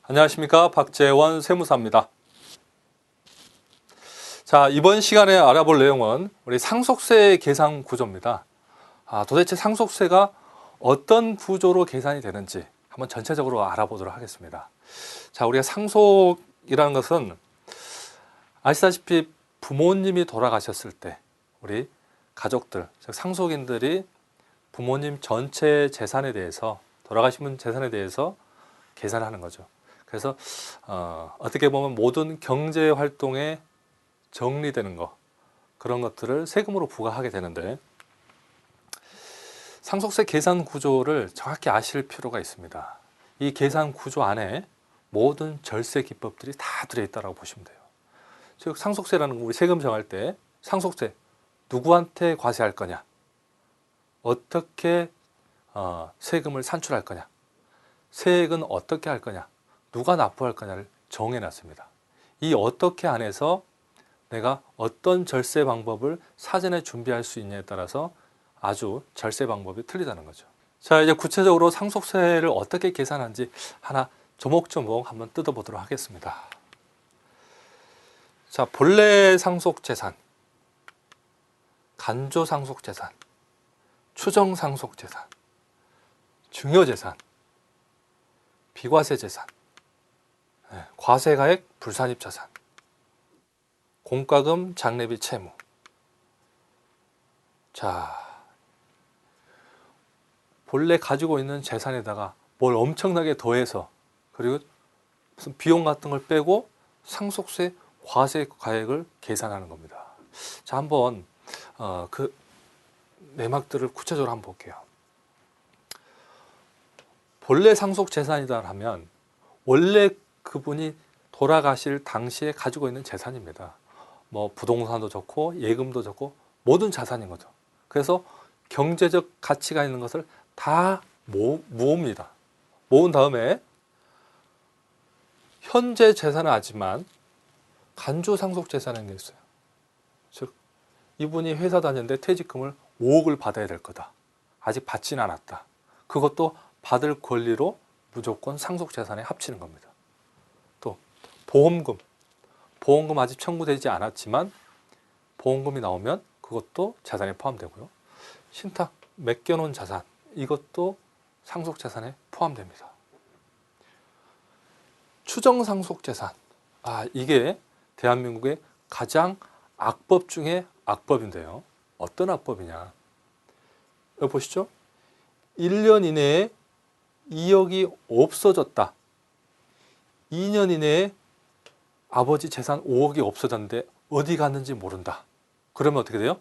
안녕하십니까, 박재원 세무사입니다. 자, 이번 시간에 알아볼 내용은 우리 상속세 계산 구조입니다. 도대체 상속세가 어떤 구조로 계산이 되는지 한번 전체적으로 알아보도록 하겠습니다. 자, 우리가 상속이라는 것은 아시다시피 부모님이 돌아가셨을 때 우리 가족들, 즉 상속인들이 부모님 전체 재산에 대해서, 돌아가신 분 재산에 대해서 계산하는 거죠. 그래서 어떻게 보면 모든 경제 활동에 정리되는 것, 그런 것들을 세금으로 부과하게 되는데, 상속세 계산 구조를 정확히 아실 필요가 있습니다. 이 계산 구조 안에 모든 절세 기법들이 다 들어있다고 보시면 돼요. 즉 상속세라는 건 우리 세금 정할 때 상속세 누구한테 과세할 거냐, 어떻게 세금을 산출할 거냐, 세액은 어떻게 할 거냐, 누가 납부할 거냐를 정해놨습니다. 이 어떻게 안에서 내가 어떤 절세 방법을 사전에 준비할 수 있냐에 따라서 아주 절세 방법이 틀리다는 거죠. 자, 이제 구체적으로 상속세를 어떻게 계산하는지 하나 조목조목 한번 뜯어보도록 하겠습니다. 자, 본래 상속재산, 간조 상속재산, 추정 상속재산, 증여재산, 비과세 재산, 과세가액 불산입자산, 공과금 장래비 채무. 자, 본래 가지고 있는 재산에다가 뭘 엄청나게 더해서, 그리고 무슨 비용 같은 걸 빼고 상속세 과세 가액을 계산하는 겁니다. 자, 한번 그 내막들을 구체적으로 한번 볼게요. 본래 상속 재산이다 하면 원래 그분이 돌아가실 당시에 가지고 있는 재산입니다. 뭐 부동산도 좋고 예금도 좋고 모든 자산인 거죠. 그래서 경제적 가치가 있는 것을 다 모읍니다. 모은 다음에 현재 재산은 아지만 간조 상속 재산인 게 있어요. 즉 이분이 회사 다녔는데 퇴직금을 5억을 받아야 될 거다. 아직 받지는 않았다. 그것도 받을 권리로 무조건 상속 재산에 합치는 겁니다. 또 보험금 아직 청구되지 않았지만 보험금이 나오면 그것도 재산에 포함되고요. 신탁 맡겨놓은 자산, 이것도 상속 재산에 포함됩니다. 추정 상속 재산, 이게 대한민국의 가장 악법 중에 악법인데요. 어떤 악법이냐? 여기 보시죠. 1년 이내에 2억이 없어졌다. 2년 이내에 아버지 재산 5억이 없어졌는데 어디 갔는지 모른다. 그러면 어떻게 돼요?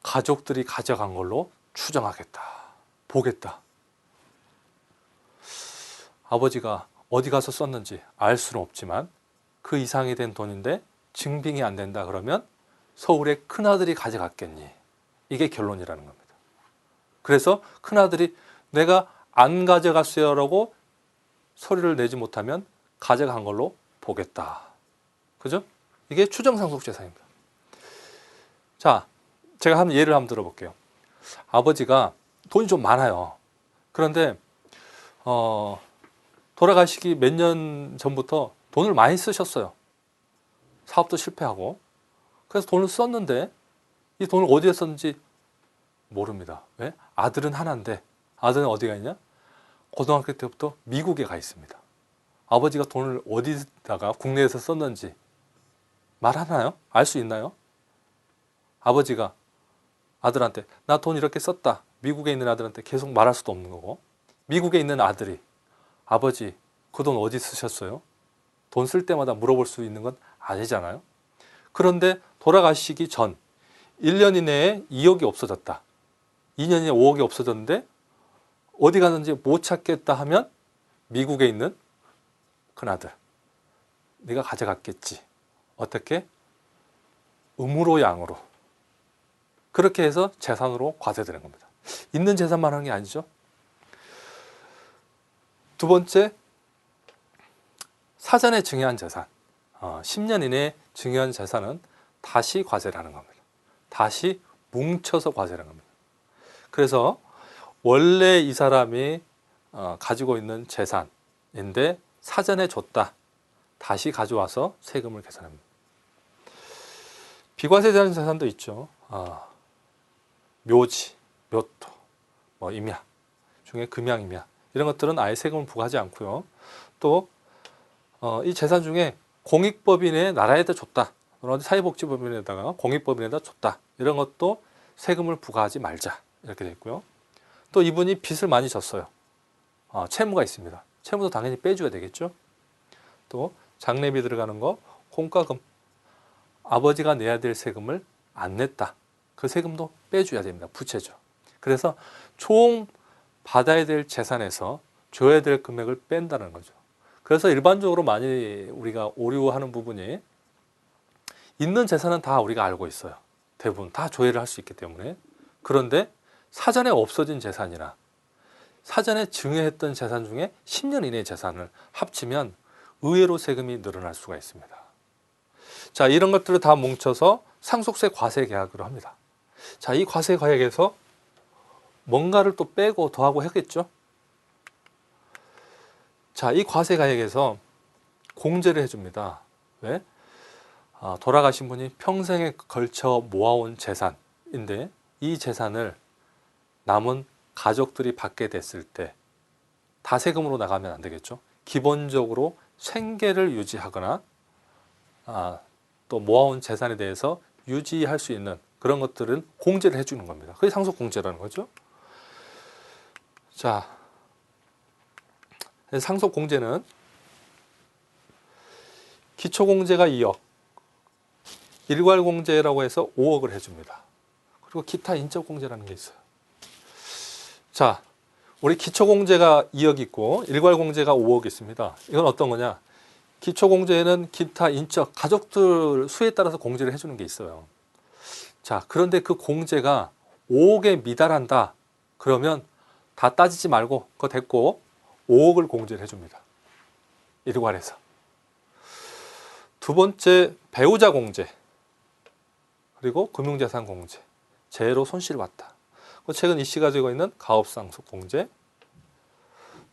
가족들이 가져간 걸로 추정하겠다. 보겠다. 아버지가 어디 가서 썼는지 알 수는 없지만 그 이상이 된 돈인데 증빙이 안 된다 그러면 서울의 큰아들이 가져갔겠니? 이게 결론이라는 겁니다. 그래서 큰아들이 내가 안 가져갔어요라고 서류를 내지 못하면 가져간 걸로 보겠다. 그죠? 이게 추정상속재산입니다. 자, 제가 한 예를 한번 들어볼게요. 아버지가 돈이 좀 많아요. 그런데 돌아가시기 몇 년 전부터 돈을 많이 쓰셨어요. 사업도 실패하고. 그래서 돈을 썼는데 이 돈을 어디에 썼는지 모릅니다. 왜? 아들은 하나인데 아들은 어디가 있냐? 고등학교 때부터 미국에 가 있습니다. 아버지가 돈을 어디다가 국내에서 썼는지 말하나요? 알 수 있나요? 아버지가 아들한테 나 돈 이렇게 썼다. 미국에 있는 아들한테 계속 말할 수도 없는 거고, 미국에 있는 아들이 아버지 그 돈 어디 쓰셨어요? 돈 쓸 때마다 물어볼 수 있는 건 아니잖아요. 그런데 돌아가시기 전 1년 이내에 2억이 없어졌다. 2년 이내에 5억이 없어졌는데 어디 갔는지 못 찾겠다 하면 미국에 있는 큰아들, 네가 가져갔겠지. 어떻게? 음으로 양으로. 그렇게 해서 재산으로 과세되는 겁니다. 있는 재산만 하는 게 아니죠. 두 번째, 사전에 증여한 재산. 10년 이내에 증여한 재산은 다시 과세를 하는 겁니다. 다시 뭉쳐서 과세를 하는 겁니다. 그래서 원래 이 사람이 가지고 있는 재산인데 사전에 줬다. 다시 가져와서 세금을 계산합니다. 비과세되는 재산도 있죠. 묘지, 묘토, 임야 중에 금양, 임야 이런 것들은 아예 세금을 부과하지 않고요. 또 이 재산 중에 공익법인에 나라에다 줬다. 사회복지법인에다가 공익법인에다 줬다. 이런 것도 세금을 부과하지 말자. 이렇게 돼 있고요. 또 이분이 빚을 많이 졌어요. 채무가 있습니다. 채무도 당연히 빼줘야 되겠죠. 또 장례비 들어가는 거, 공과금, 아버지가 내야 될 세금을 안 냈다. 그 세금도 빼줘야 됩니다. 부채죠. 그래서 총 받아야 될 재산에서 줘야 될 금액을 뺀다는 거죠. 그래서 일반적으로 많이 우리가 오류하는 부분이 있는 재산은 다 우리가 알고 있어요. 대부분 다 조회를 할 수 있기 때문에. 그런데 사전에 없어진 재산이나 사전에 증여했던 재산 중에 10년 이내의 재산을 합치면 의외로 세금이 늘어날 수가 있습니다. 자, 이런 것들을 다 뭉쳐서 상속세 과세 계약으로 합니다. 자, 이 과세 계약에서 뭔가를 또 빼고 더하고 했겠죠. 자, 이 과세 계약에서 공제를 해줍니다. 왜? 돌아가신 분이 평생에 걸쳐 모아온 재산인데 이 재산을 남은 가족들이 받게 됐을 때 다 세금으로 나가면 안 되겠죠. 기본적으로 생계를 유지하거나 또 모아온 재산에 대해서 유지할 수 있는 그런 것들은 공제를 해주는 겁니다. 그게 상속공제라는 거죠. 자, 상속공제는 기초공제가 2억, 일괄공제라고 해서 5억을 해줍니다. 그리고 기타 인적공제라는 게 있어요. 자, 우리 기초공제가 2억 있고 일괄공제가 5억 있습니다. 이건 어떤 거냐? 기초공제는 기타 인적, 가족들 수에 따라서 공제를 해주는 게 있어요. 자, 그런데 그 공제가 5억에 미달한다. 그러면 다 따지지 말고 그거 됐고 5억을 공제를 해줍니다. 일괄해서. 두 번째, 배우자 공제. 그리고 금융재산 공제. 재해로 손실을 봤다. 최근 이씨가 지고 있는 가업상속 공제,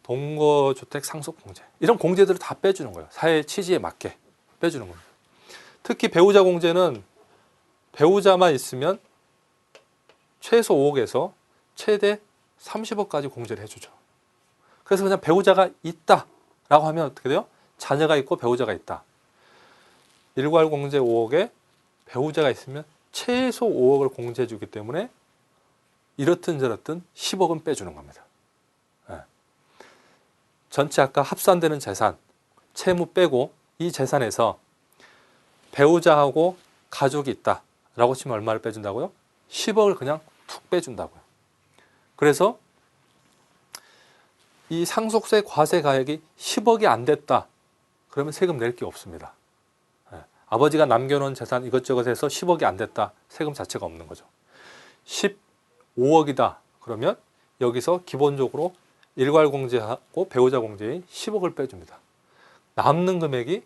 동거주택 상속 공제. 이런 공제들을 다 빼주는 거예요. 사회 취지에 맞게 빼주는 겁니다. 특히 배우자 공제는 배우자만 있으면 최소 5억에서 최대 30억까지 공제를 해주죠. 그래서 그냥 배우자가 있다라고 하면 어떻게 돼요? 자녀가 있고 배우자가 있다. 일괄 공제 5억에 배우자가 있으면 최소 5억을 공제해 주기 때문에 이렇든 저렇든 10억은 빼주는 겁니다. 네. 전체 아까 합산되는 재산, 채무 빼고 이 재산에서 배우자하고 가족이 있다라고 치면 얼마를 빼준다고요? 10억을 그냥 툭 빼준다고요. 그래서 이 상속세 과세 가액이 10억이 안 됐다. 그러면 세금 낼 게 없습니다. 네. 아버지가 남겨놓은 재산 이것저것 해서 10억이 안 됐다. 세금 자체가 없는 거죠. 15억이다. 그러면 여기서 기본적으로 일괄공제하고 배우자 공제인 10억을 빼줍니다. 남는 금액이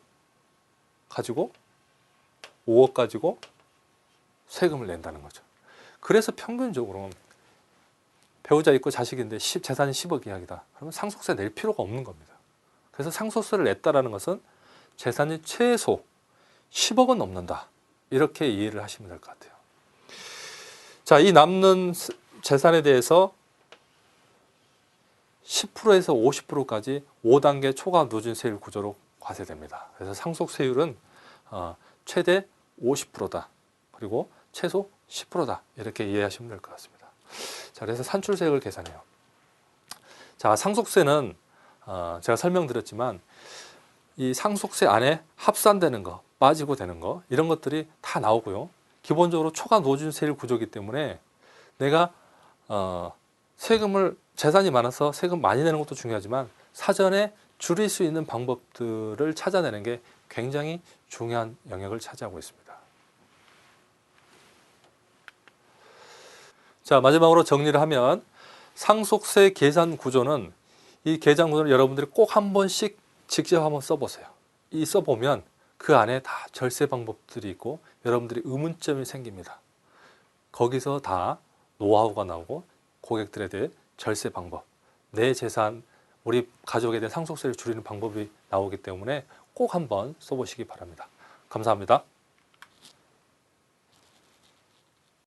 가지고 5억 가지고 세금을 낸다는 거죠. 그래서 평균적으로 배우자 있고 자식인데 재산이 10억 이하이다. 그러면 상속세 낼 필요가 없는 겁니다. 그래서 상속세를 냈다라는 것은 재산이 최소 10억은 넘는다. 이렇게 이해를 하시면 될 것 같아요. 자, 이 남는 재산에 대해서 10%에서 50%까지 5단계 초과 누진세율 구조로 과세됩니다. 그래서 상속세율은 최대 50%다. 그리고 최소 10%다. 이렇게 이해하시면 될 것 같습니다. 자, 그래서 산출세액을 계산해요. 자, 상속세는 제가 설명드렸지만 이 상속세 안에 합산되는 거, 빠지고 되는 거 이런 것들이 다 나오고요. 기본적으로 초과 누진세율 구조이기 때문에 내가 세금을 재산이 많아서 세금 많이 내는 것도 중요하지만 사전에 줄일 수 있는 방법들을 찾아내는 게 굉장히 중요한 영역을 차지하고 있습니다. 자, 마지막으로 정리를 하면 상속세 계산 구조는 이 계산 구조를 여러분들이 꼭 한 번씩 직접 한번 써보세요. 이 써보면 그 안에 다 절세 방법들이 있고 여러분들이 의문점이 생깁니다. 거기서 다 노하우가 나오고 고객들에 대해 절세 방법, 내 재산 우리 가족에 대한 상속세를 줄이는 방법이 나오기 때문에 꼭 한번 써보시기 바랍니다. 감사합니다.